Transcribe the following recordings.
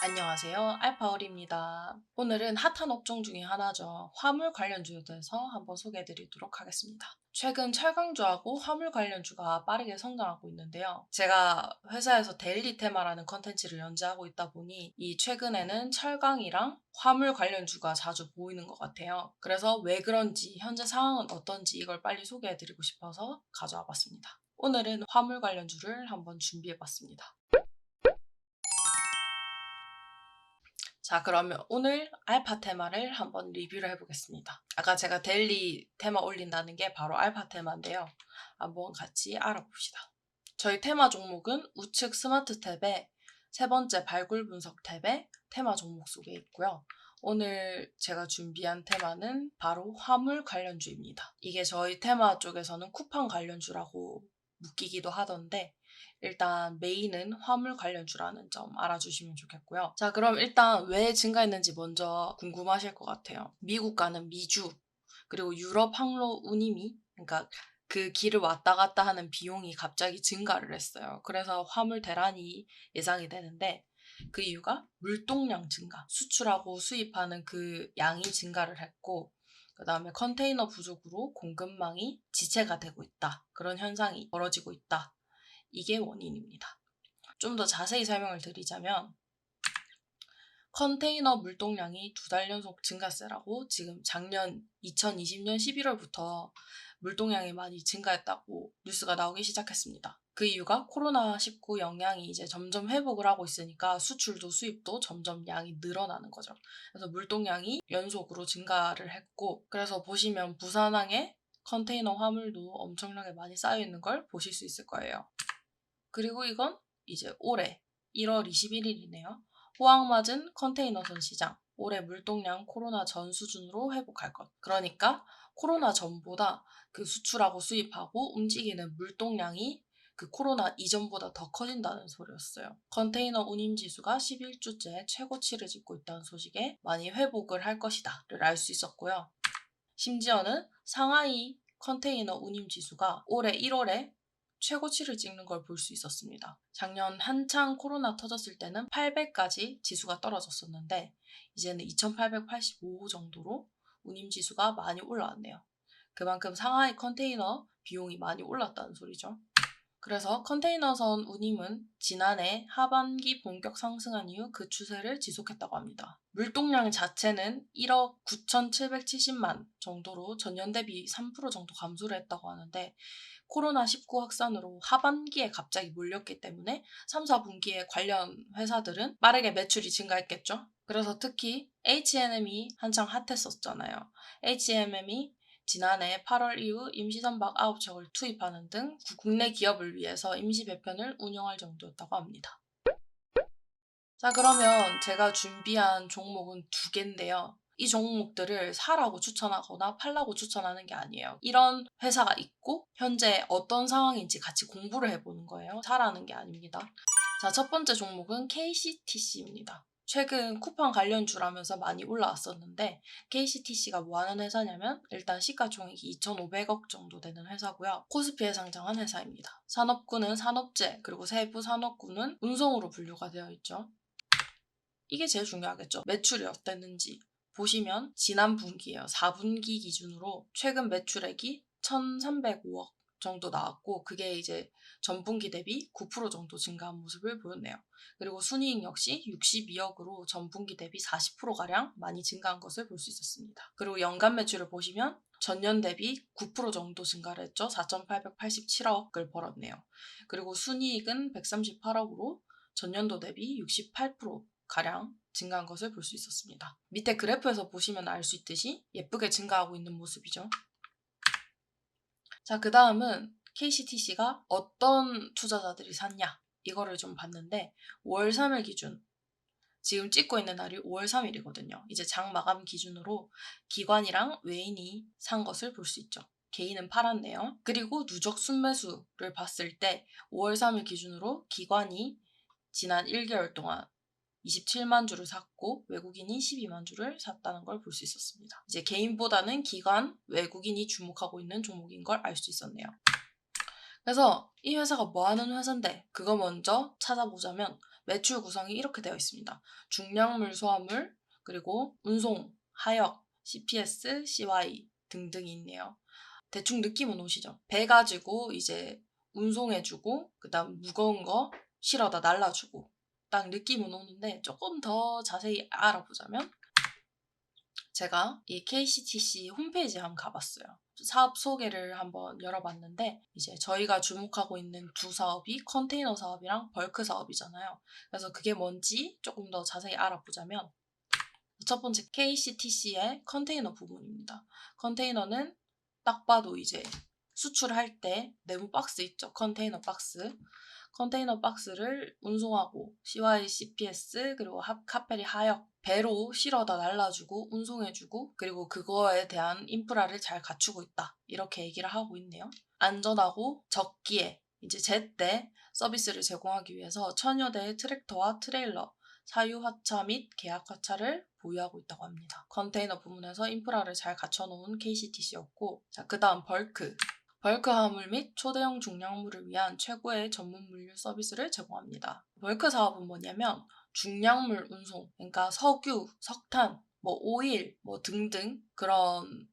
안녕하세요. 알파올입니다. 오늘은 핫한 업종 중에 하나죠. 화물 관련주에 대해서 한번 소개해 드리도록 하겠습니다. 최근 철강주하고 화물 관련주가 빠르게 성장하고 있는데요. 제가 회사에서 데일리 테마라는 컨텐츠를 연재하고 있다 보니 이 최근에는 철강이랑 화물 관련주가 자주 보이는 것 같아요. 그래서 왜 그런지, 현재 상황은 어떤지 이걸 빨리 소개해 드리고 싶어서 가져와 봤습니다. 오늘은 화물 관련주를 한번 준비해 봤습니다. 자, 그러면 오늘 알파 테마를 한번 리뷰를 해보겠습니다. 아까 제가 데일리 테마 올린다는 게 바로 알파 테마인데요. 한번 같이 알아봅시다. 저희 테마 종목은 우측 스마트 탭에 세 번째 발굴 분석 탭에 테마 종목 속에 있고요. 오늘 제가 준비한 테마는 바로 화물 관련주입니다. 이게 저희 테마 쪽에서는 쿠팡 관련주라고 묶이기도 하던데 일단 메인은 화물 관련주라는 점 알아주시면 좋겠고요. 자, 그럼 일단 왜 증가했는지 먼저 궁금하실 것 같아요. 미국과는 미주, 그리고 유럽 항로 운임이, 그러니까 그 길을 왔다 갔다 하는 비용이 갑자기 증가를 했어요. 그래서 화물 대란이 예상이 되는데 그 이유가 물동량 증가, 수출하고 수입하는 그 양이 증가를 했고 그 다음에 컨테이너 부족으로 공급망이 지체가 되고 있다. 그런 현상이 벌어지고 있다. 이게 원인입니다. 좀 더 자세히 설명을 드리자면 컨테이너 물동량이 2달 연속 증가세라고 지금 작년 2020년 11월부터 물동량이 많이 증가했다고 뉴스가 나오기 시작했습니다. 그 이유가 코로나19 영향이 이제 점점 회복을 하고 있으니까 수출도 수입도 점점 양이 늘어나는 거죠. 그래서 물동량이 연속으로 증가를 했고 그래서 보시면 부산항에 컨테이너 화물도 엄청나게 많이 쌓여 있는 걸 보실 수 있을 거예요. 그리고 이건 이제 올해 1월 21일이네요. 호황맞은 컨테이너선 시장. 올해 물동량 코로나 전 수준으로 회복할 것. 그러니까 코로나 전보다 그 수출하고 수입하고 움직이는 물동량이 그 코로나 이전보다 더 커진다는 소리였어요. 컨테이너 운임 지수가 11주째 최고치를 찍고 있다는 소식에 많이 회복을 할 것이다를 알 수 있었고요. 심지어는 상하이 컨테이너 운임 지수가 올해 1월에 최고치를 찍는 걸 볼 수 있었습니다. 작년 한창 코로나 터졌을 때는 800까지 지수가 떨어졌었는데 이제는 2885 정도로 운임 지수가 많이 올라왔네요. 그만큼 상하이 컨테이너 비용이 많이 올랐다는 소리죠. 그래서 컨테이너선 운임은 지난해 하반기 본격 상승한 이후 그 추세를 지속했다고 합니다. 물동량 자체는 1억 9,770만 정도로 전년 대비 3% 정도 감소를 했다고 하는데 코로나19 확산으로 하반기에 갑자기 몰렸기 때문에 3, 4분기에 관련 회사들은 빠르게 매출이 증가했겠죠. 그래서 특히 H&M이 한창 핫했었잖아요. H&M이 지난해 8월 이후 임시선박 9척을 투입하는 등 국내 기업을 위해서 임시 배편을 운영할 정도였다고 합니다. 자, 그러면 제가 준비한 종목은 2개인데요. 이 종목들을 사라고 추천하거나 팔라고 추천하는 게 아니에요. 이런 회사가 있고 현재 어떤 상황인지 같이 공부를 해보는 거예요. 사라는 게 아닙니다. 자, 첫 번째 종목은 KCTC입니다. 최근 쿠팡 관련주라면서 많이 올라왔었는데 KCTC가 뭐 하는 회사냐면 일단 시가총액이 2,500억 정도 되는 회사고요. 코스피에 상장한 회사입니다. 산업군은 산업재, 그리고 세부 산업군은 운송으로 분류가 되어 있죠. 이게 제일 중요하겠죠. 매출이 어땠는지 보시면 지난 분기예요. 4분기 기준으로 최근 매출액이 1,305억 정도 나왔고 그게 이제 전분기 대비 9% 정도 증가한 모습을 보였네요. 그리고 순이익 역시 62억으로 전분기 대비 40%가량 많이 증가한 것을 볼 수 있었습니다. 그리고 연간 매출을 보시면 전년 대비 9% 정도 증가를 했죠. 4,887억을 벌었네요. 그리고 순이익은 138억으로 전년도 대비 68% 가량 증가한 것을 볼 수 있었습니다. 밑에 그래프에서 보시면 알 수 있듯이 예쁘게 증가하고 있는 모습이죠. 자, 그 다음은 KCTC가 어떤 투자자들이 샀냐 이거를 좀 봤는데 5월 3일 기준 지금 찍고 있는 날이 5월 3일이거든요. 이제 장 마감 기준으로 기관이랑 외인이 산 것을 볼 수 있죠. 개인은 팔았네요. 그리고 누적 순매수를 봤을 때 5월 3일 기준으로 기관이 지난 1개월 동안 27만 주를 샀고 외국인이 12만 주를 샀다는 걸 볼 수 있었습니다. 이제 개인보다는 기관, 외국인이 주목하고 있는 종목인 걸 알 수 있었네요. 그래서 이 회사가 뭐 하는 회사인데 그거 먼저 찾아보자면 매출 구성이 이렇게 되어 있습니다. 중량물, 소화물, 그리고 운송, 하역, CPS, CY 등등이 있네요. 대충 느낌은 오시죠? 배 가지고 이제 운송해주고 그다음 무거운 거 실어다 날라주고 딱 느낌은 오는데 조금 더 자세히 알아보자면 제가 이 KCTC 홈페이지에 한번 가봤어요. 사업 소개를 한번 열어봤는데 이제 저희가 주목하고 있는 두 사업이 컨테이너 사업이랑 벌크 사업이잖아요. 그래서 그게 뭔지 조금 더 자세히 알아보자면 첫 번째 KCTC의 컨테이너 부분입니다. 컨테이너는 딱 봐도 이제 수출할 때 네모 박스 있죠. 컨테이너 박스. 컨테이너 박스를 운송하고 CY, CPS 그리고 카페리 하역 배로 실어다 날라주고 운송해주고 그리고 그거에 대한 인프라를 잘 갖추고 있다. 이렇게 얘기를 하고 있네요. 안전하고 적기에 이제 제때 서비스를 제공하기 위해서 천여 대의 트랙터와 트레일러, 사유화차 및 계약화차를 보유하고 있다고 합니다. 컨테이너 부문에서 인프라를 잘 갖춰놓은 KCTC였고, 자, 그 다음 벌크. 벌크 화물 및 초대형 중량물을 위한 최고의 전문 물류 서비스를 제공합니다. 벌크 사업은 뭐냐면 중량물 운송, 그러니까 석유, 석탄, 뭐 오일, 뭐 등등 그런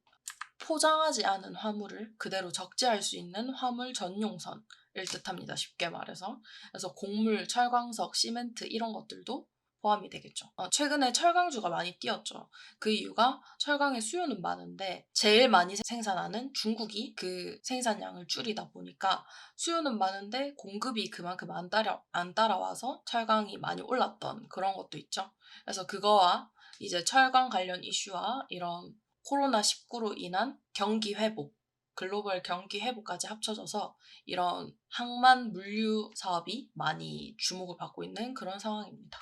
포장하지 않은 화물을 그대로 적재할 수 있는 화물 전용선을 뜻합니다. 쉽게 말해서. 그래서 곡물, 철광석, 시멘트 이런 것들도 포함이 되겠죠. 최근에 철강주가 많이 뛰었죠. 그 이유가 철강의 수요는 많은데 제일 많이 생산하는 중국이 그 생산량을 줄이다 보니까 수요는 많은데 공급이 그만큼 안 따라와서 철강이 많이 올랐던 그런 것도 있죠. 그래서 그거와 이제 철강 관련 이슈와 이런 코로나19로 인한 경기 회복, 글로벌 경기 회복까지 합쳐져서 이런 항만 물류 사업이 많이 주목을 받고 있는 그런 상황입니다.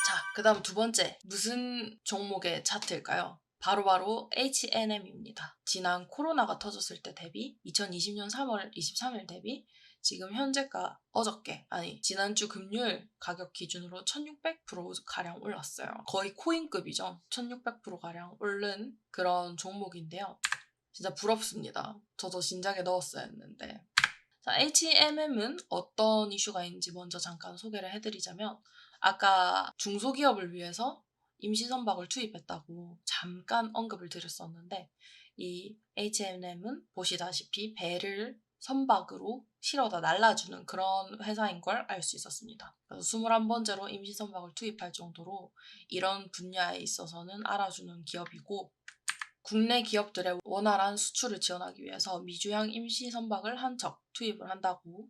자, 그 다음 두 번째. 무슨 종목의 차트일까요? 바로 H&M입니다. 지난 코로나가 터졌을 때 대비 2020년 3월 23일 대비 지금 현재가 지난주 금요일 가격 기준으로 1600%가량 올랐어요. 거의 코인급이죠. 1600%가량 오른 그런 종목인데요. 진짜 부럽습니다. 저도 진작에 넣었어야 했는데. 자, H&M은 어떤 이슈가 있는지 먼저 잠깐 소개를 해드리자면 아까 중소기업을 위해서 임시선박을 투입했다고 잠깐 언급을 드렸었는데 이 H&M은 보시다시피 배를 선박으로 실어다 날라주는 그런 회사인 걸 알 수 있었습니다. 그래서 21번째로 임시선박을 투입할 정도로 이런 분야에 있어서는 알아주는 기업이고 국내 기업들의 원활한 수출을 지원하기 위해서 미주형 임시선박을 한 척 투입을 한다고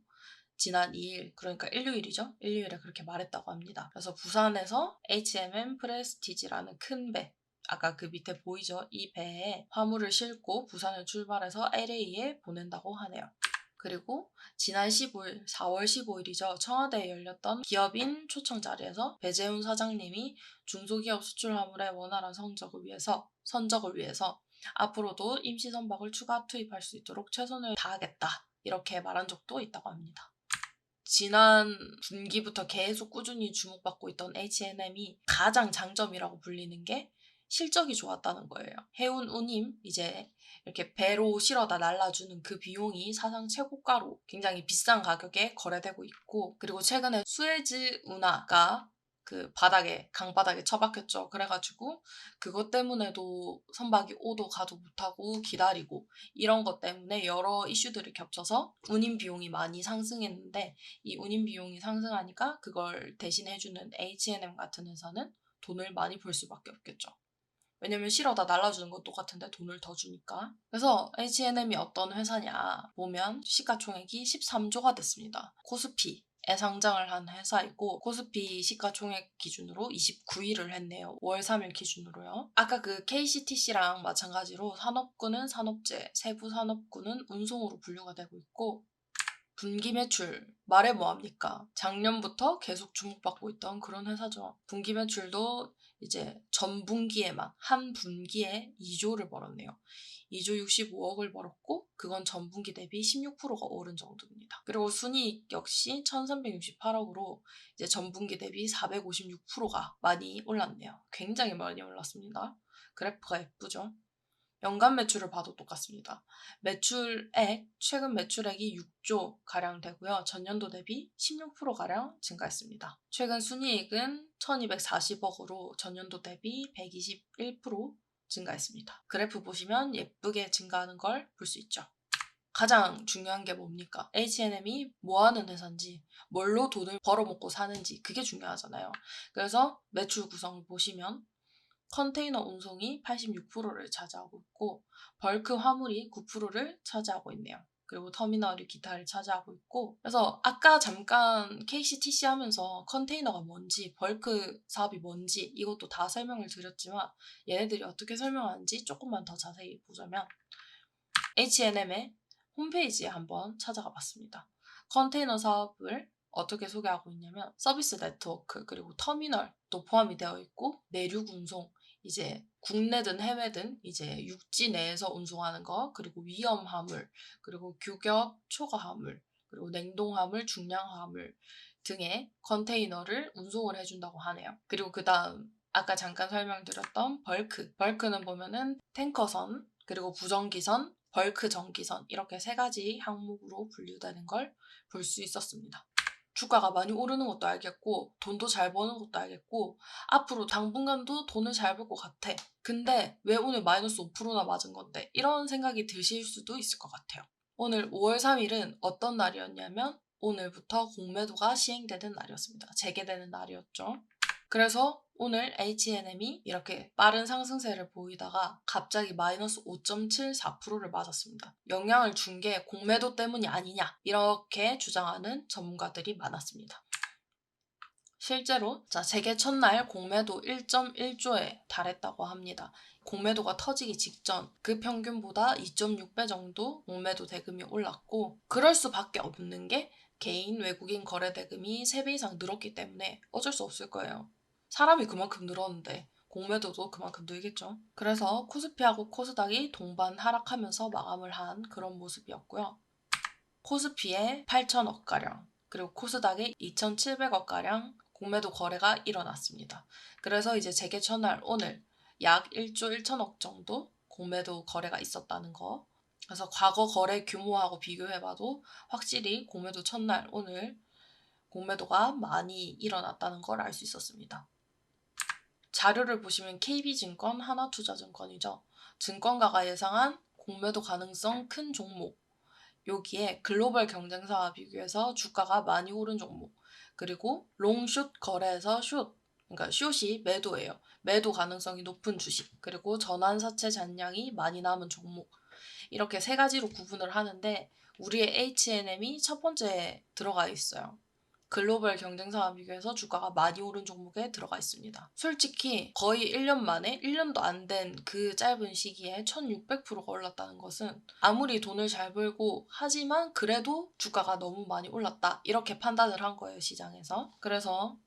지난 2일, 그러니까 일요일이죠. 일요일에 그렇게 말했다고 합니다. 그래서 부산에서 H&M 프레스티지라는 큰 배, 아까 그 밑에 보이죠? 이 배에 화물을 싣고 부산을 출발해서 LA에 보낸다고 하네요. 그리고 지난 15일, 4월 15일이죠. 청와대에 열렸던 기업인 초청 자리에서 배재훈 사장님이 중소기업 수출 화물의 원활한 선적을 위해서 앞으로도 임시선박을 추가 투입할 수 있도록 최선을 다하겠다. 이렇게 말한 적도 있다고 합니다. 지난 분기부터 계속 꾸준히 주목받고 있던 H&M이 가장 장점이라고 불리는 게 실적이 좋았다는 거예요. 해운 운임, 이제 이렇게 배로 실어다 날라주는 그 비용이 사상 최고가로 굉장히 비싼 가격에 거래되고 있고, 그리고 최근에 수에즈 운하가 그 강바닥에 처박혔죠. 그래가지고 그것 때문에도 선박이 오도 가도 못하고 기다리고 이런 것 때문에 여러 이슈들이 겹쳐서 운임 비용이 많이 상승했는데 이 운임 비용이 상승하니까 그걸 대신해주는 H&M 같은 회사는 돈을 많이 벌 수밖에 없겠죠. 왜냐면 실어다 날라주는 건 똑같은데 돈을 더 주니까. 그래서 H&M이 어떤 회사냐 보면 시가총액이 13조가 됐습니다. 코스피에 상장을 한 회사이고 코스피 시가총액 기준으로 29위를 했네요. 5월 3일 기준으로요. 아까 그 KCTC랑 마찬가지로 산업군은 산업재, 세부 산업군은 운송으로 분류가 되고 있고 분기 매출 말해 뭐합니까? 작년부터 계속 주목받고 있던 그런 회사죠. 분기 매출도 이제 전 분기에만 한 분기에 2조를 벌었네요. 2조 65억을 벌었고 그건 전 분기 대비 16%가 오른 정도입니다. 그리고 순이익 역시 1368억으로 이제 전 분기 대비 456%가 많이 올랐네요. 굉장히 많이 올랐습니다. 그래프가 예쁘죠? 연간 매출을 봐도 똑같습니다. 매출액, 최근 매출액이 6조 가량 되고요. 전년도 대비 16% 가량 증가했습니다. 최근 순이익은 1240억으로 전년도 대비 121% 증가했습니다. 그래프 보시면 예쁘게 증가하는 걸 볼 수 있죠. 가장 중요한 게 뭡니까? H&M이 뭐 하는 회사인지, 뭘로 돈을 벌어먹고 사는지, 그게 중요하잖아요. 그래서 매출 구성을 보시면 컨테이너 운송이 86%를 차지하고 있고, 벌크 화물이 9%를 차지하고 있네요. 그리고 터미널이 기타를 차지하고 있고, 그래서 아까 잠깐 KCTC 하면서 컨테이너가 뭔지, 벌크 사업이 뭔지 이것도 다 설명을 드렸지만, 얘네들이 어떻게 설명하는지 조금만 더 자세히 보자면, H&M의 홈페이지에 한번 찾아가 봤습니다. 컨테이너 사업을 어떻게 소개하고 있냐면 서비스 네트워크 그리고 터미널도 포함이 되어 있고, 내륙 운송, 이제 국내든 해외든 이제 육지 내에서 운송하는 거, 그리고 위험 화물, 그리고 규격 초과 화물, 그리고 냉동 화물, 중량 화물 등의 컨테이너를 운송을 해준다고 하네요. 그리고 그 다음 아까 잠깐 설명드렸던 벌크는 보면은 탱커선, 그리고 부정기선, 벌크 전기선, 이렇게 세 가지 항목으로 분류되는 걸 볼 수 있었습니다. 주가가 많이 오르는 것도 알겠고, 돈도 잘 버는 것도 알겠고, 앞으로 당분간도 돈을 잘 벌 것 같아. 근데 왜 오늘 마이너스 5%나 맞은 건데? 이런 생각이 드실 수도 있을 것 같아요. 오늘 5월 3일은 어떤 날이었냐면 오늘부터 공매도가 시행되는 날이었습니다. 재개되는 날이었죠. 그래서 오늘 H&M이 이렇게 빠른 상승세를 보이다가 갑자기 마이너스 5.74%를 맞았습니다. 영향을 준 게 공매도 때문이 아니냐, 이렇게 주장하는 전문가들이 많았습니다. 실제로 재개 첫날 공매도 1.1조에 달했다고 합니다. 공매도가 터지기 직전 그 평균보다 2.6배 정도 공매도 대금이 올랐고, 그럴 수밖에 없는 게 개인 외국인 거래 대금이 3배 이상 늘었기 때문에 어쩔 수 없을 거예요. 사람이 그만큼 늘었는데 공매도도 그만큼 늘겠죠. 그래서 코스피하고 코스닥이 동반 하락하면서 마감을 한 그런 모습이었고요. 코스피에 8천억가량, 그리고 코스닥에 2,700억가량 공매도 거래가 일어났습니다. 그래서 이제 재개 첫날 오늘 약 1조 1천억 정도 공매도 거래가 있었다는 거. 그래서 과거 거래 규모하고 비교해봐도 확실히 공매도 첫날 오늘 공매도가 많이 일어났다는 걸 알 수 있었습니다. 자료를 보시면 KB증권, 하나투자증권이죠. 증권가가 예상한 공매도 가능성 큰 종목, 여기에 글로벌 경쟁사와 비교해서 주가가 많이 오른 종목, 그리고 롱숏 거래에서 그러니까 숏이 매도예요. 매도 가능성이 높은 주식, 그리고 전환사채 잔량이 많이 남은 종목, 이렇게 세 가지로 구분을 하는데 우리의 H&M이 첫 번째에 들어가 있어요. 글로벌 경쟁사와 비교해서 주가가 많이 오른 종목에 들어가 있습니다. 솔직히 거의 1년 만에, 1년도 안 된 그 짧은 시기에 1600%가 올랐다는 것은 아무리 돈을 잘 벌고 하지만 그래도 주가가 너무 많이 올랐다, 이렇게 판단을 한 거예요, 시장에서. 그래서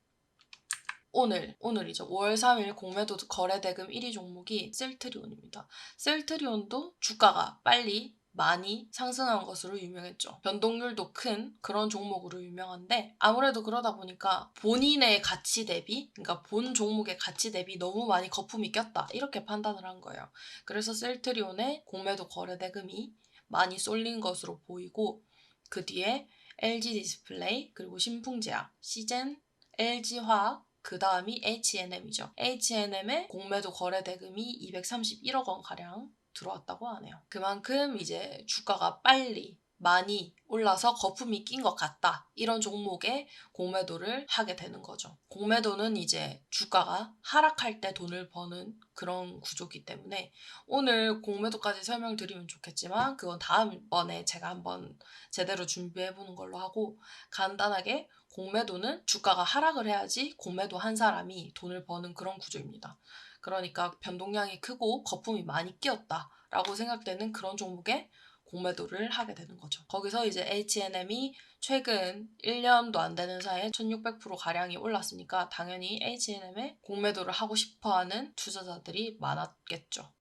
오늘이죠. 5월 3일 공매도 거래 대금 1위 종목이 셀트리온입니다. 셀트리온도 주가가 빨리 많이 상승한 것으로 유명했죠. 변동률도 큰 그런 종목으로 유명한데, 아무래도 그러다 보니까 본인의 가치 대비, 그러니까 본 종목의 가치 대비 너무 많이 거품이 꼈다, 이렇게 판단을 한 거예요. 그래서 셀트리온의 공매도 거래 대금이 많이 쏠린 것으로 보이고, 그 뒤에 LG 디스플레이, 그리고 신풍제약, 시젠, LG화학, 그 다음이 H&M이죠. H&M의 공매도 거래 대금이 231억 원 가량 들어왔다고 하네요. 그만큼 이제 주가가 빨리 많이 올라서 거품이 낀 것 같다, 이런 종목에 공매도를 하게 되는 거죠. 공매도는 이제 주가가 하락할 때 돈을 버는 그런 구조기 때문에 오늘 공매도까지 설명드리면 좋겠지만 그건 다음번에 제가 한번 제대로 준비해보는 걸로 하고, 간단하게 공매도는 주가가 하락을 해야지 공매도 한 사람이 돈을 버는 그런 구조입니다. 그러니까 변동량이 크고 거품이 많이 끼었다라고 생각되는 그런 종목에 공매도를 하게 되는 거죠. 거기서 이제 H&M이 최근 1년도 안 되는 사이에 1600% 가량이 올랐으니까 당연히 H&M에 공매도를 하고 싶어하는 투자자들이 많았겠죠.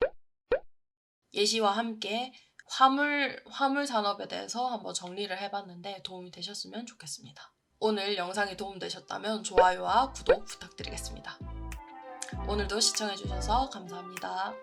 예시와 함께 화물 산업에 대해서 한번 정리를 해봤는데 도움이 되셨으면 좋겠습니다. 오늘 영상이 도움되셨다면 좋아요와 구독 부탁드리겠습니다. 오늘도 시청해주셔서 감사합니다.